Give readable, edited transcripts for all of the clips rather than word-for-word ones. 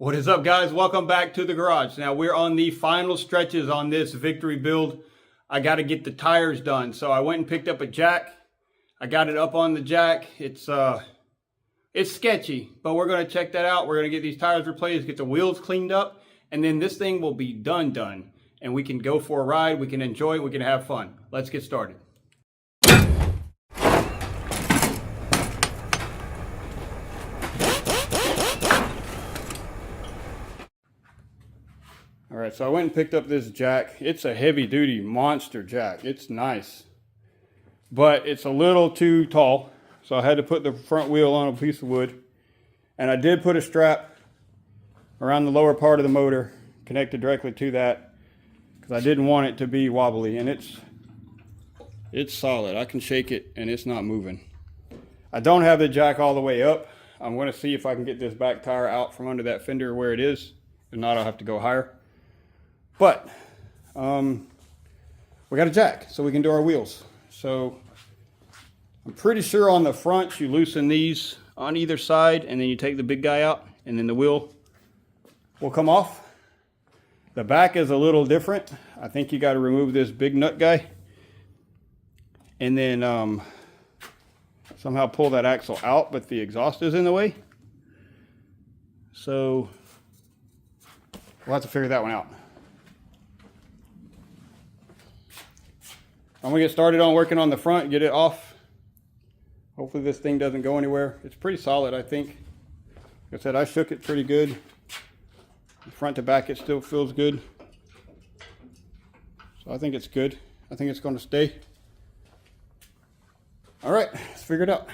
What is up, guys? Welcome back to the garage. Now we're on the final stretches on this Victory build. I got to get the tires done, so I went and picked up a jack. I got it up on the jack. It's sketchy, but we're going to check that out. We're going to get these tires replaced, get the wheels cleaned up, and then this thing will be done. And we can go for a ride. We can enjoy it. We can have fun. Let's get started. All right, so I went and picked up this jack. It's a heavy duty monster jack. It's nice, but it's a little too tall. So I had to put the front wheel on a piece of wood. And I did put a strap around the lower part of the motor, connected directly to that, because I didn't want it to be wobbly. And it's solid. I can shake it and it's not moving. I don't have the jack all the way up. I'm going to see if I can get this back tire out from under that fender where it is. If not, I'll have to go higher. But we got a jack, so we can do our wheels. So I'm pretty sure on the front you loosen these on either side, and then you take the big guy out, and then the wheel will come off. The back is a little different. I think you got to remove this big nut guy, and then somehow pull that axle out, but the exhaust is in the way. So we'll have to figure that one out. I'm gonna get started on working on the front, get it off. Hopefully this thing doesn't go anywhere. It's pretty solid, I think. Like I said, I shook it pretty good. Front to back, it still feels good. So I think it's good. I think it's gonna stay. All right, let's figure it out.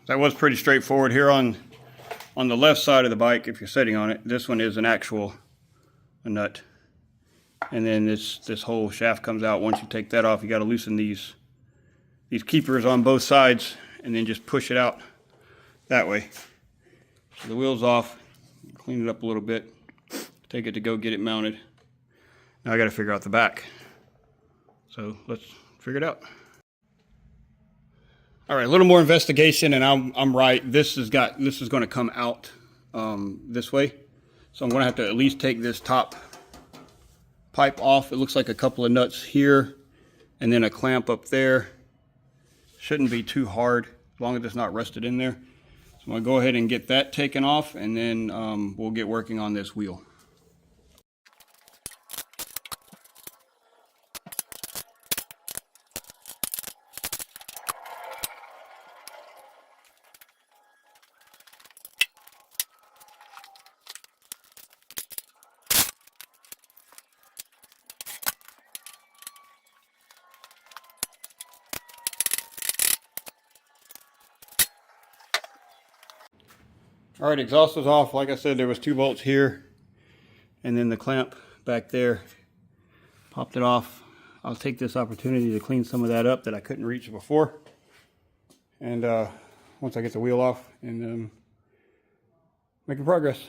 That was pretty straightforward. Here on the left side of the bike, if you're sitting on it, this one is an actual nut. And then this whole shaft comes out. Once you take that off, you got to loosen these keepers on both sides and then just push it out that way. So the wheel's off, clean it up a little bit, take it to go get it mounted. Now I got to figure out the back. So let's figure it out. All right, a little more investigation, and I'm right. This is going to come out this way, so I'm going to have to at least take this top pipe off. It looks like a couple of nuts here, and then a clamp up there. Shouldn't be too hard as long as it's not rusted in there. So I'm going to go ahead and get that taken off, and then we'll get working on this wheel. All right, exhaust was off. Like I said, there was 2 bolts here and then the clamp back there. Popped it off. I'll take this opportunity to clean some of that up that I couldn't reach before. And once I get the wheel off and making progress.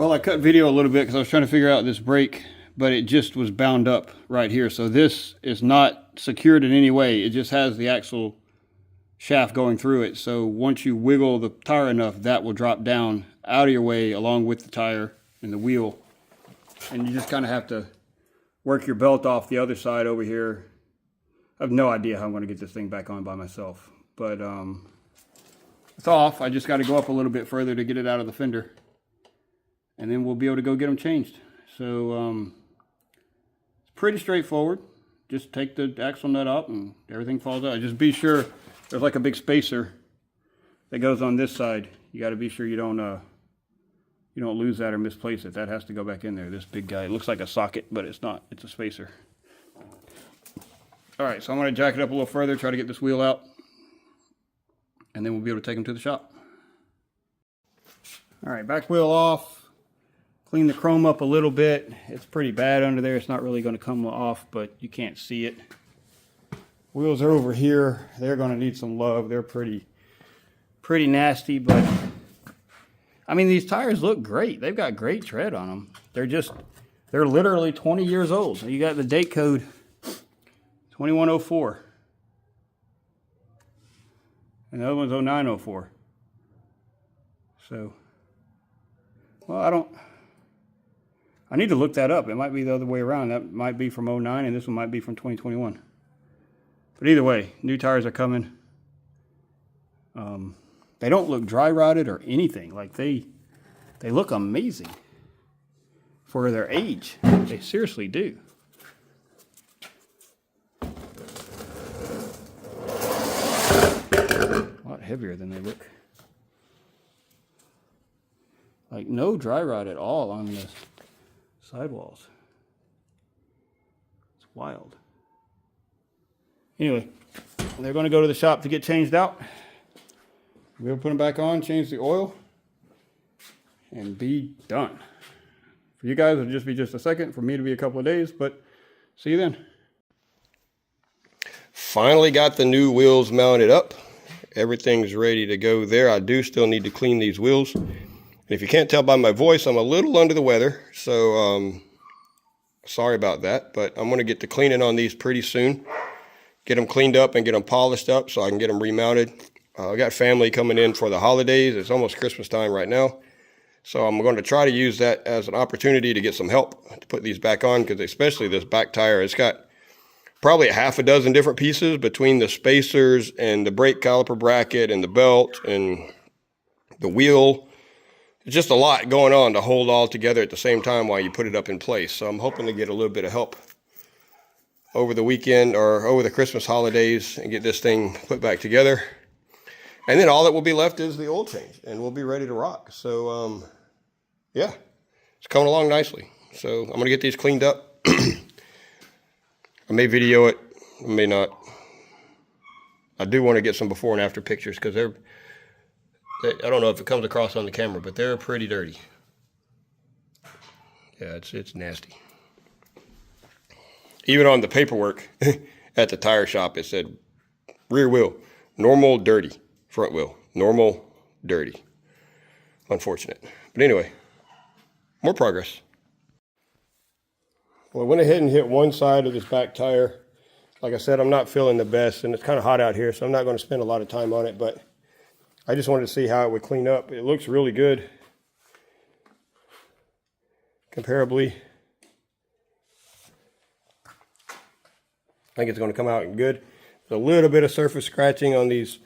Well, I cut video a little bit because I was trying to figure out this brake, but it just was bound up right here. So this is not secured in any way. It just has the axle shaft going through it. So once you wiggle the tire enough, that will drop down out of your way along with the tire and the wheel. And you just kind of have to work your belt off the other side over here. I have no idea how I'm going to get this thing back on by myself, but it's off. I just got to go up a little bit further to get it out of the fender, and then we'll be able to go get them changed. So it's pretty straightforward. Just take the axle nut out and everything falls out. Just be sure there's like a big spacer that goes on this side. You got to be sure you don't lose that or misplace it. That has to go back in there. This big guy, it looks like a socket, but it's not. It's a spacer. All right, so I'm going to jack it up a little further, try to get this wheel out, and then we'll be able to take them to the shop. All right, back wheel off. Clean the chrome up a little bit. It's pretty bad under there. It's not really going to come off, but you can't see it. Wheels are over here. They're going to need some love. They're pretty nasty, but I mean, these tires look great. They've got great tread on them. They're literally 20 years old. You got the date code 2104. And the other one's 0904. So, well, I need to look that up. It might be the other way around. That might be from 09 and this one might be from 2021. But either way, new tires are coming. They don't look dry rotted or anything. Like they look amazing for their age. They seriously do. A lot heavier than they look. Like no dry rot at all on the sidewalls. It's wild. Anyway, they're going to go to the shop to get changed out. We'll put them back on, change the oil, and be done. For you guys, it'll just be a second. For me, it'll be a couple of days, but see you then. Finally got the new wheels mounted up. Everything's ready to go there. I do still need to clean these wheels. And if you can't tell by my voice, I'm a little under the weather, so sorry about that. But I'm going to get to cleaning on these pretty soon. Get them cleaned up and get them polished up so I can get them remounted. I got family coming in for the holidays. It's almost Christmas time right now. So I'm going to try to use that as an opportunity to get some help to put these back on, because especially this back tire, it's got probably a half a dozen different pieces between the spacers and the brake caliper bracket and the belt and the wheel. It's just a lot going on to hold all together at the same time while you put it up in place. So I'm hoping to get a little bit of help over the weekend or over the Christmas holidays and get this thing put back together. And then all that will be left is the oil change, and we'll be ready to rock. So, yeah, it's coming along nicely. So I'm going to get these cleaned up. I may video it, I may not. I do want to get some before and after pictures, because I don't know if it comes across on the camera, but they're pretty dirty. Yeah, it's nasty. Even on the paperwork at the tire shop, it said rear wheel, normal, dirty. Front wheel, normal, dirty. Unfortunate. But anyway, more progress. Well, I went ahead and hit one side of this back tire. Like I said, I'm not feeling the best, and it's kind of hot out here, so I'm not going to spend a lot of time on it, but I just wanted to see how it would clean up. It looks really good. Comparably, I think it's going to come out good. There's a little bit of surface scratching on these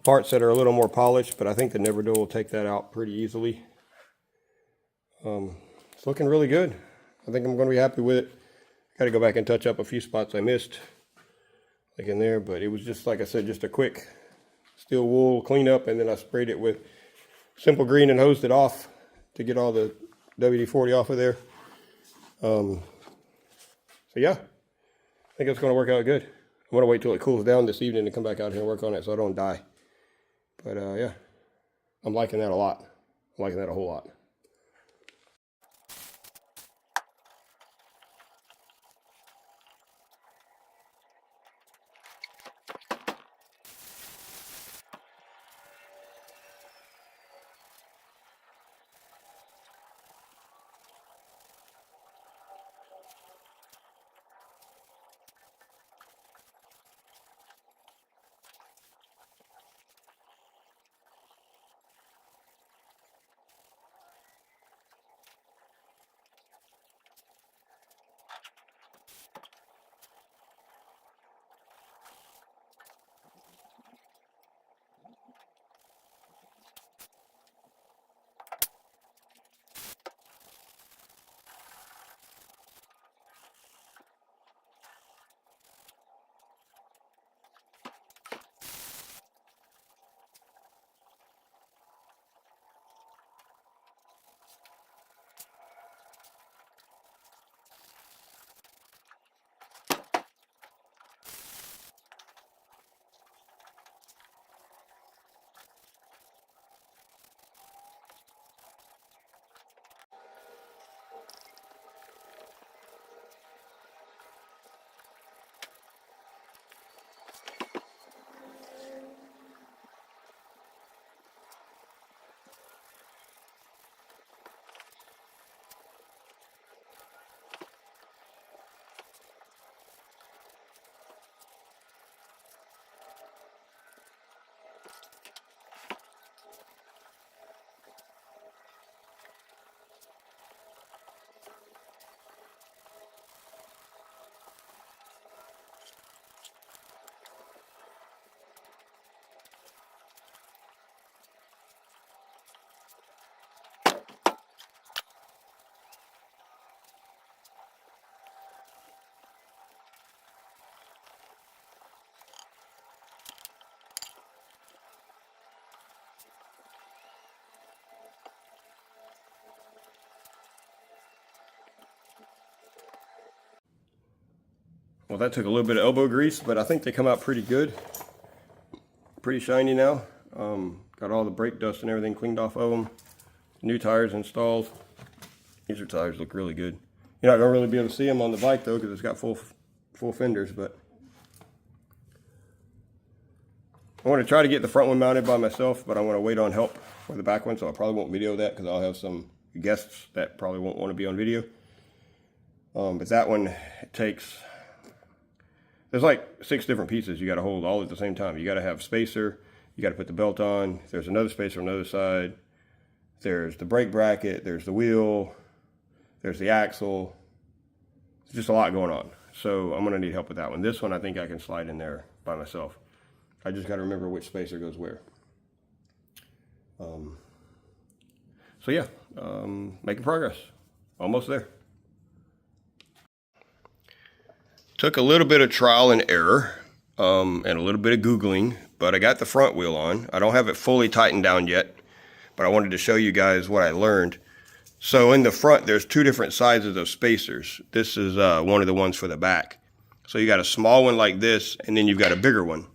parts that are a little more polished, but I think the Never Do will take that out pretty easily. It's looking really good. I think I'm going to be happy with it. Got to go back and touch up a few spots I missed, like in there, but it was just, like I said, just a quick steel wool cleanup, and then I sprayed it with Simple Green and hosed it off to get all the WD-40 off of there. So yeah, I think it's going to work out good. I'm going to wait till it cools down this evening to come back out here and work on it so I don't die. But yeah, I'm liking that a lot. I'm liking that a whole lot. Well, that took a little bit of elbow grease, but I think they come out pretty good. Pretty shiny now. Got all the brake dust and everything cleaned off of them. New tires installed. These tires look really good. You're not gonna really be able to see them on the bike though, because it's got full fenders. But I want to try to get the front one mounted by myself, but I want to wait on help for the back one, so I probably won't video that because I'll have some guests that probably won't want to be on video. But that one takes. There's like 6 different pieces you got to hold all at the same time. You got to have spacer. You got to put the belt on. There's another spacer on the other side. There's the brake bracket. There's the wheel. There's the axle. It's just a lot going on. So I'm going to need help with that one. This one I think I can slide in there by myself. I just got to remember which spacer goes where. So yeah, making progress. Almost there. Took a little bit of trial and error and a little bit of Googling, but I got the front wheel on. I don't have it fully tightened down yet, but I wanted to show you guys what I learned. So in the front, there's 2 different sizes of spacers. This is one of the ones for the back. So you got a small one like this, and then you've got a bigger one.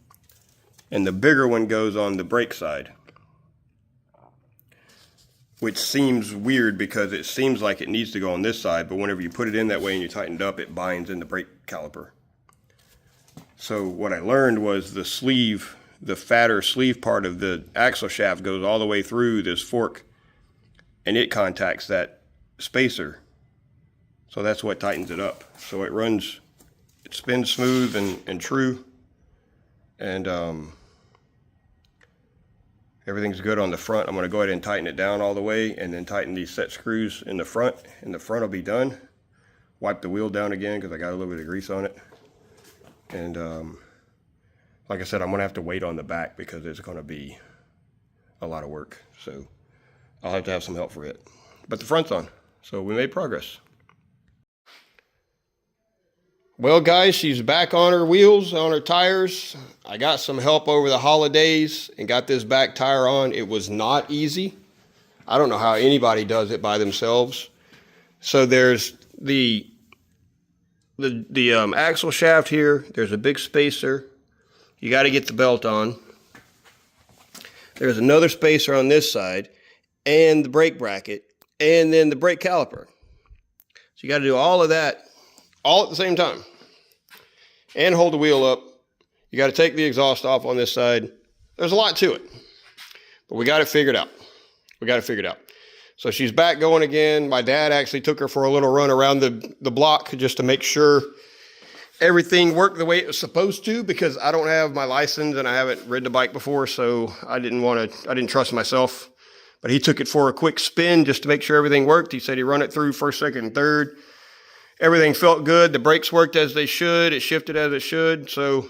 And the bigger one goes on the brake side, which seems weird because it seems like it needs to go on this side, but whenever you put it in that way and you tighten it up, it binds in the brake caliper. So what I learned was the sleeve, the fatter sleeve part of the axle shaft goes all the way through this fork, and it contacts that spacer. So that's what tightens it up. So it runs, it spins smooth and true, and everything's good on the front. I'm going to go ahead and tighten it down all the way and then tighten these set screws in the front. And the front will be done. Wipe the wheel down again because I got a little bit of grease on it. And like I said, I'm going to have to wait on the back because it's going to be a lot of work. So I'll have to have some help for it. But the front's on. So we made progress. Well, guys, she's back on her wheels, on her tires. I got some help over the holidays and got this back tire on. It was not easy. I don't know how anybody does it by themselves. So there's the axle shaft here. There's a big spacer. You got to get the belt on. There's another spacer on this side and the brake bracket and then the brake caliper. So you got to do all of that all at the same time. And hold the wheel up. You got to take the exhaust off on this side. There's a lot to it, but we got it figured out. We got it figured out. So she's back going again. My dad actually took her for a little run around the block just to make sure everything worked the way it was supposed to, because I don't have my license and I haven't ridden a bike before, so I didn't trust myself. But he took it for a quick spin just to make sure everything worked. He said he run it through first, second, and third. Everything felt good. The brakes worked as they should. It shifted as it should. So,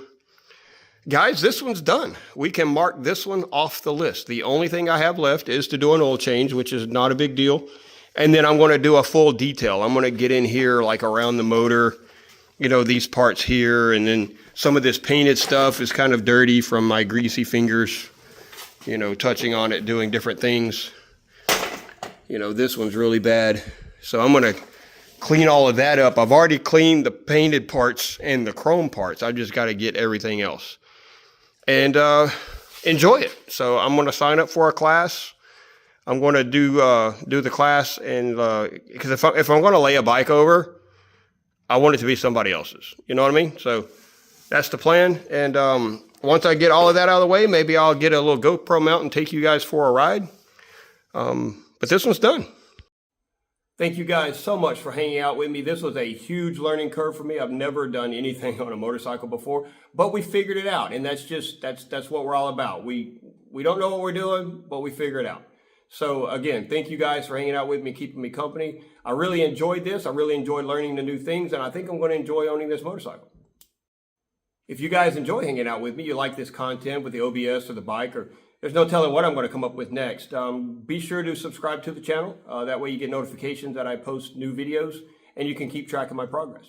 guys, this one's done. We can mark this one off the list. The only thing I have left is to do an oil change, which is not a big deal. And then I'm going to do a full detail. I'm going to get in here like around the motor, you know, these parts here. And then some of this painted stuff is kind of dirty from my greasy fingers, you know, touching on it, doing different things. You know, this one's really bad. So I'm going to clean all of that up. I've already cleaned the painted parts and the chrome parts. I just got to get everything else and enjoy it. So I'm going to sign up for a class. I'm going to do the class, and because if I'm going to lay a bike over, I want it to be somebody else's. You know what I mean? So that's the plan. And once I get all of that out of the way, maybe I'll get a little GoPro mount and take you guys for a ride. But this one's done. Thank you guys so much for hanging out with me. This was a huge learning curve for me. I've never done anything on a motorcycle before, but we figured it out. And that's what we're all about. We don't know what we're doing, but we figure it out. So again, thank you guys for hanging out with me, keeping me company. I really enjoyed this. I really enjoyed learning the new things, and I think I'm going to enjoy owning this motorcycle. If you guys enjoy hanging out with me, you like this content with the OBS or the bike, or there's no telling what I'm going to come up with next. Be sure to subscribe to the channel. That way you get notifications that I post new videos, and you can keep track of my progress.